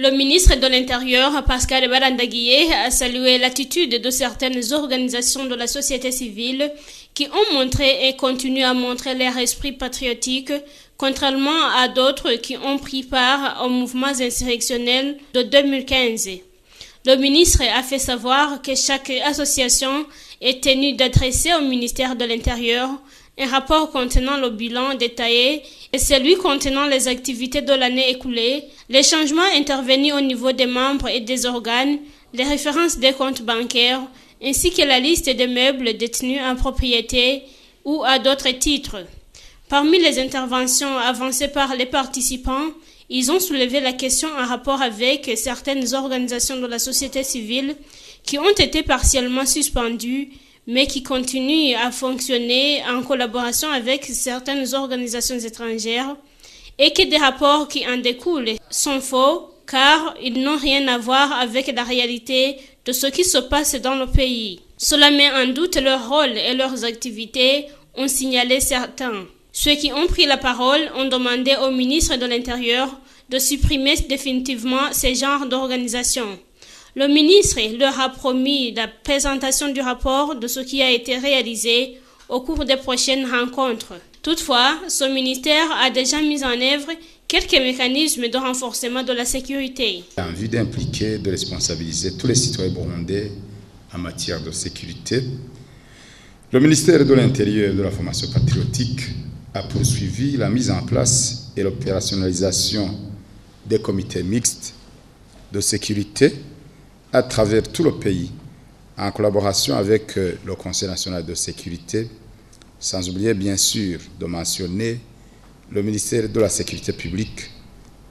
Le ministre de l'Intérieur, Pascal Barandaguié, a salué l'attitude de certaines organisations de la société civile qui ont montré et continuent à montrer leur esprit patriotique, contrairement à d'autres qui ont pris part aux mouvements insurrectionnels de 2015. Le ministre a fait savoir que chaque association est tenue d'adresser au ministère de l'Intérieur un rapport contenant le bilan détaillé et celui contenant les activités de l'année écoulée, les changements intervenus au niveau des membres et des organes, les références des comptes bancaires, ainsi que la liste des meubles détenus en propriété ou à d'autres titres. Parmi les interventions avancées par les participants, ils ont soulevé la question en rapport avec certaines organisations de la société civile qui ont été partiellement suspendues, mais qui continuent à fonctionner en collaboration avec certaines organisations étrangères et que des rapports qui en découlent sont faux car ils n'ont rien à voir avec la réalité de ce qui se passe dans le pays. Cela met en doute leur rôle et leurs activités, ont signalé certains. Ceux qui ont pris la parole ont demandé au ministre de l'Intérieur de supprimer définitivement ces genres d'organisations. Le ministre leur a promis la présentation du rapport de ce qui a été réalisé au cours des prochaines rencontres. Toutefois, ce ministère a déjà mis en œuvre quelques mécanismes de renforcement de la sécurité. En vue d'impliquer, de responsabiliser tous les citoyens burundais en matière de sécurité, le ministère de l'Intérieur et de la formation patriotique a poursuivi la mise en place et l'opérationnalisation des comités mixtes de sécurité à travers tout le pays, en collaboration avec le Conseil national de sécurité, sans oublier bien sûr de mentionner le ministère de la Sécurité publique,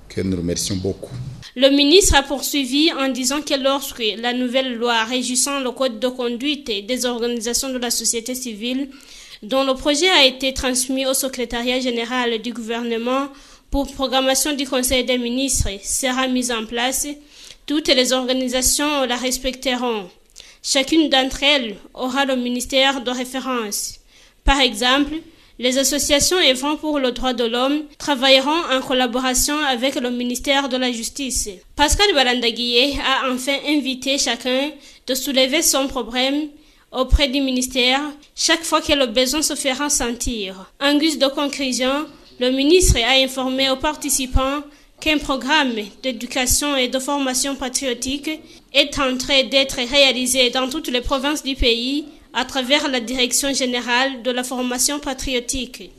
que nous remercions beaucoup. Le ministre a poursuivi en disant que lorsque la nouvelle loi régissant le code de conduite des organisations de la société civile, dont le projet a été transmis au secrétariat général du gouvernement pour programmation du Conseil des ministres, sera mise en place, toutes les organisations la respecteront. Chacune d'entre elles aura le ministère de référence. Par exemple, les associations œuvrant pour le droit de l'homme travailleront en collaboration avec le ministère de la Justice. Pascal Barandaguié a enfin invité chacun de soulever son problème auprès du ministère chaque fois que le besoin se fera sentir. En guise de conclusion, le ministre a informé aux participants qu'un programme d'éducation et de formation patriotique est en train d'être réalisé dans toutes les provinces du pays à travers la Direction générale de la formation patriotique.